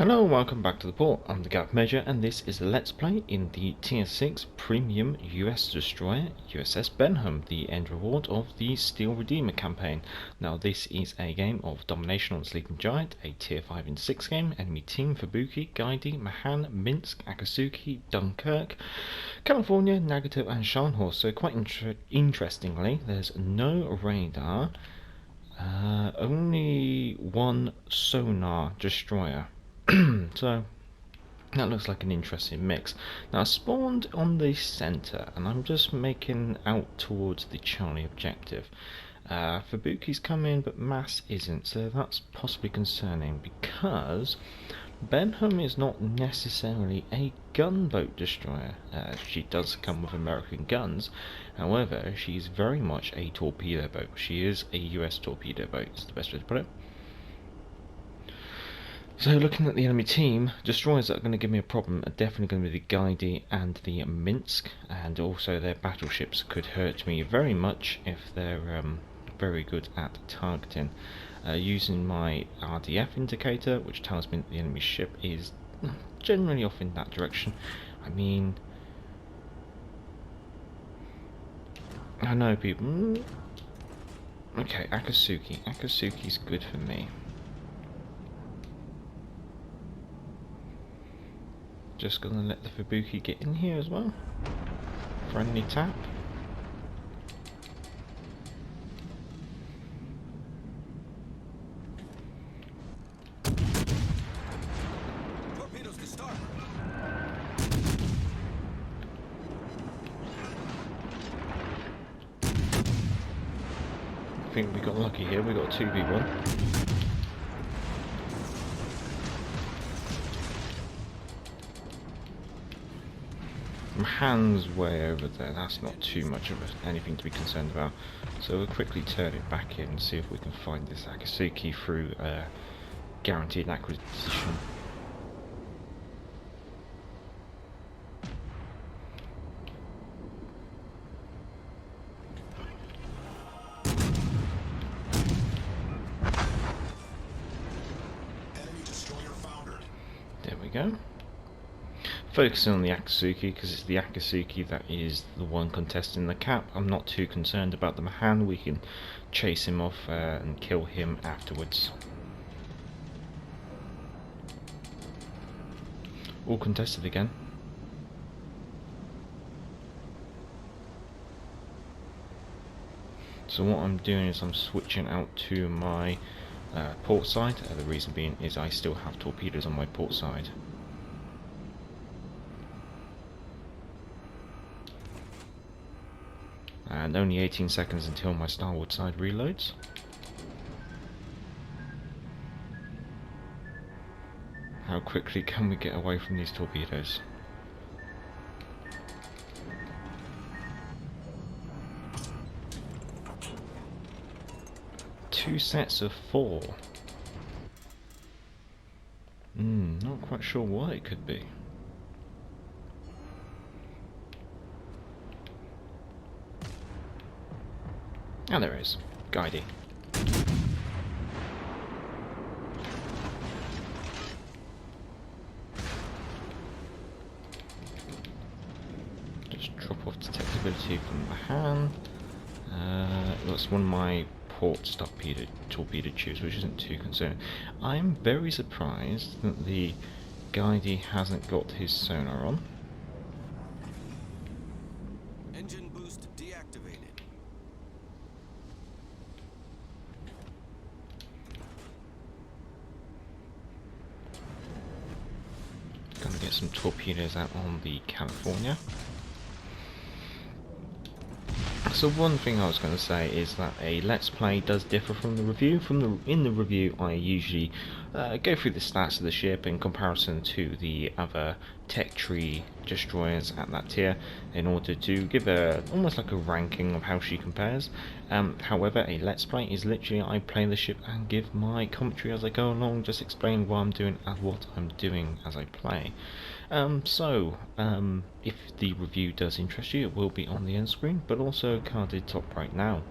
Hello and welcome back to the port. I'm the Gap Measure and this is the Let's Play in the Tier 6 Premium US Destroyer USS Benham, the end reward of the Steel Redeemer campaign. Now this is a game of domination on the Sleeping Giant, a Tier 5 and 6 game, enemy team Fubuki, Gaidi, Mahan, Minsk, Akatsuki, Dunkirk, California, Nagato and Scharnhorst. So quite interestingly, there's no radar, only one sonar destroyer. So that looks like an interesting mix. Now I spawned on the centre and I'm just making out towards the Charlie objective. Fubuki's come in but Mass isn't, so that's possibly concerning because Benham is not necessarily a gunboat destroyer. She does come with American guns, however she's very much a torpedo boat. She is a US torpedo boat, is the best way to put it. So looking at the enemy team, destroyers that are going to give me a problem are definitely going to be the Gaidi and the Minsk, and also their battleships could hurt me very much if they're very good at targeting. Using my RDF indicator, which tells me that the enemy ship is generally off in that direction. I mean, I know people... Okay, Akatsuki. Akatsuki's good for me. Just gonna let the Fubuki get in here as well. Friendly tap. Torpedoes to start. I think we got lucky here. We got a 2v1. Hands way over there, that's not too much of anything to be concerned about. So we'll quickly turn it back in and see if we can find this Akatsuki through guaranteed acquisition. Enemy destroyer foundered. There we go. Focusing on the Akatsuki because it's the Akatsuki that is the one contesting the cap. I'm not too concerned about the Mahan. We can chase him off and kill him afterwards. All contested again. So what I'm doing is I'm switching out to my port side. The reason being is I still have torpedoes on my port side. And only 18 seconds until my starboard side reloads. How quickly can we get away from these torpedoes? Two sets of 4. Not quite sure what it could be. And there is. Gaidi. Just drop off detectability from Mahan. That's one of my port torpedo tubes, which isn't too concerning. I'm very surprised that the Gaidi hasn't got his sonar on. Engine boost deactivated. Gonna get some torpedoes out on the California. So one thing I was going to say is that a Let's Play does differ from the review. In the review I usually go through the stats of the ship in comparison to the other tech tree destroyers at that tier in order to give almost like a ranking of how she compares. However, a Let's Play is literally I play the ship and give my commentary as I go along, just explain what I'm doing and what I'm doing as I play. If the review does interest you, it will be on the end screen, but also carded top right now.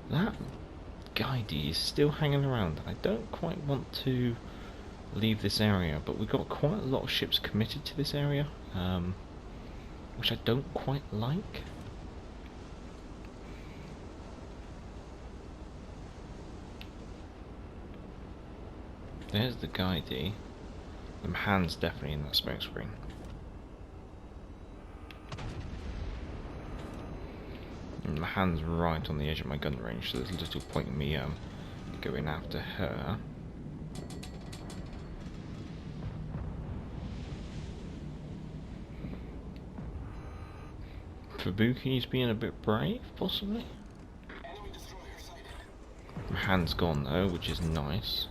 That Gaidi is still hanging around. I don't quite want to leave this area, but we've got quite a lot of ships committed to this area, which I don't quite like. There's the guidey. The hand's definitely in that smoke screen. And my hand's right on the edge of my gun range, so there's little point in me going after her. Fubuki's being a bit brave, possibly. My hand's gone though, which is nice.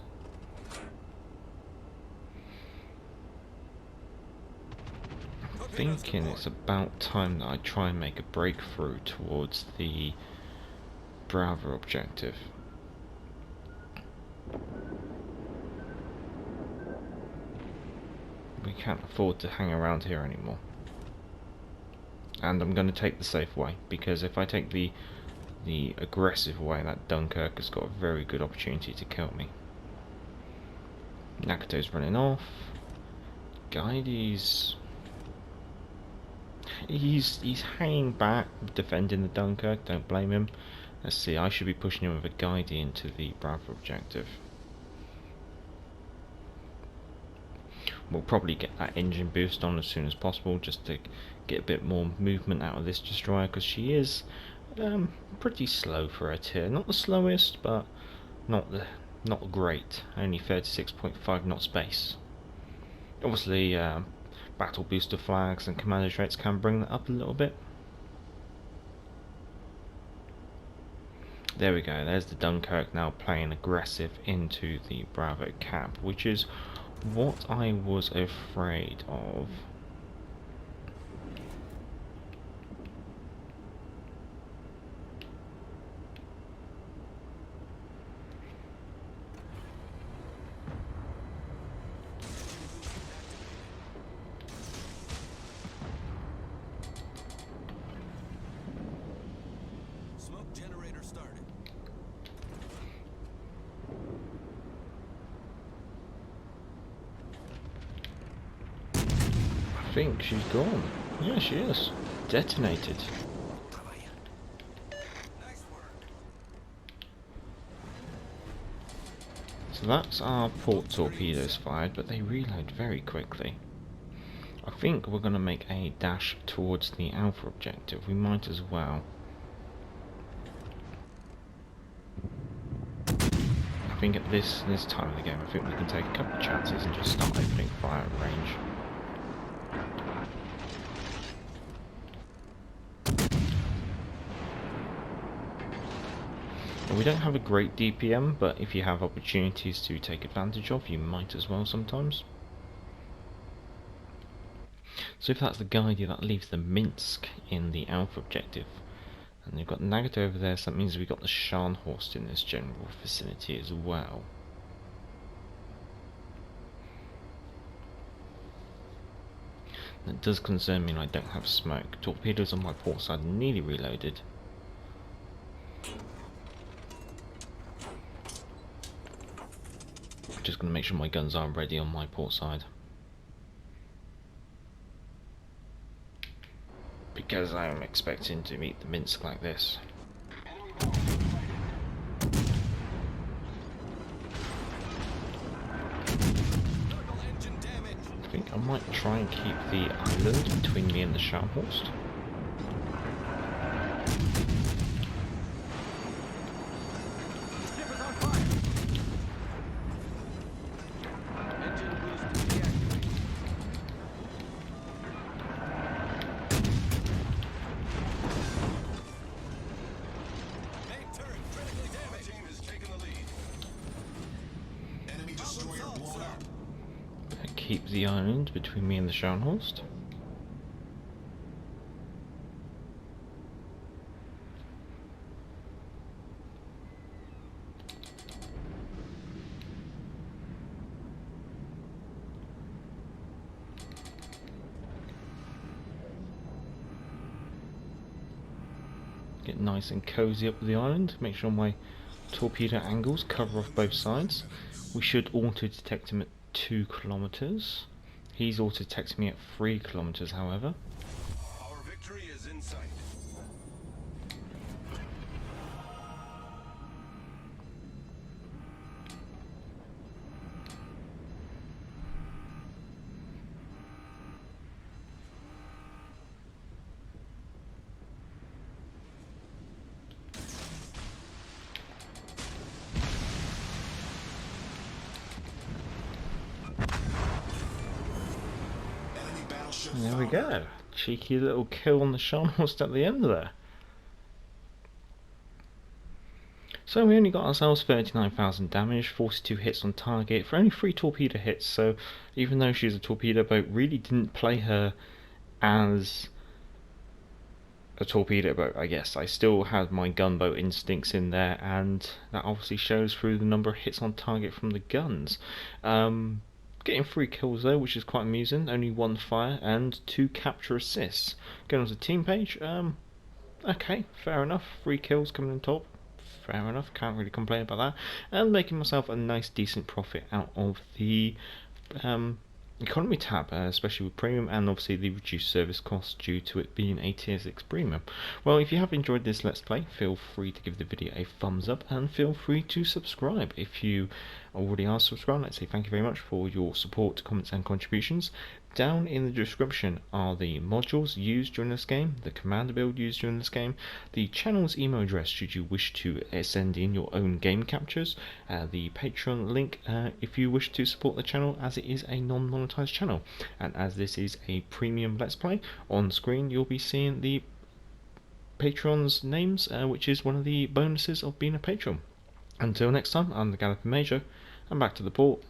Thinking it's about time that I try and make a breakthrough towards the Bravo objective. We can't afford to hang around here anymore. And I'm going to take the safe way, because if I take the aggressive way, that Dunkirk has got a very good opportunity to kill me. Nakato's running off. Guidey's... He's hanging back, defending the Dunkirk, don't blame him. Let's see, I should be pushing him with a guidey into the Bravo objective. We'll probably get that engine boost on as soon as possible, just to get a bit more movement out of this destroyer, because she is pretty slow for her tier. Not the slowest, but not great. Only 36.5 knots pace. Obviously, battle booster flags and commander traits can bring that up a little bit. There we go, there's the Dunkirk now playing aggressive into the Bravo cap, which is what I was afraid of. I think she's gone. Yeah, she is. Detonated. So that's our port torpedoes fired, but they reload very quickly. I think we're going to make a dash towards the Alpha objective. We might as well. I think at this time of the game, I think we can take a couple of chances and just start opening fire at range. We don't have a great DPM, but if you have opportunities to take advantage of, you might as well sometimes. So if that's the guidey, that leaves the Minsk in the Alpha objective. And you've got Nagato over there, so that means we've got the Scharnhorst in this general vicinity as well. That does concern me, and I don't have smoke. Torpedoes on my port side nearly reloaded. Just going to make sure my guns are ready on my port side, because I am expecting to meet the Minsk like this. I think I might try and keep the island between me and the Scharnhorst. Keep the island between me and the Scharnhorst. Get nice and cozy up with the island. Make sure my torpedo angles cover off both sides. We should auto-detect him 2 kilometers. He's auto texting me at 3 kilometers, however. Our victory is in sight. Enemy battleship And there we foundered. go. Cheeky little kill on the Sharnhorst at the end there. So we only got ourselves 39,000 damage, 42 hits on target for only 3 torpedo hits, so even though she's a torpedo boat, really didn't play her as a torpedo boat, I guess. I still had my gunboat instincts in there, and that obviously shows through the number of hits on target from the guns. Getting 3 kills though, which is quite amusing, only 1 fire and 2 capture assists. Going on to the team page, okay, fair enough, 3 kills coming in top. Fair enough, can't really complain about that. And making myself a nice decent profit out of the economy tab, especially with premium, and obviously the reduced service cost due to it being a tier 6 premium. Well, if you have enjoyed this let's play, feel free to give the video a thumbs up and feel free to subscribe. If you already are subscribed, let's say thank you very much for your support, comments and contributions. Down in the description are the modules used during this game, the commander build used during this game, the channel's email address should you wish to send in your own game captures, the Patreon link if you wish to support the channel, as it is a non-monetized channel, and as this is a premium let's play, on screen you'll be seeing the Patreon's names, which is one of the bonuses of being a patron. Until next time, I'm the Galloping Major, and back to the port.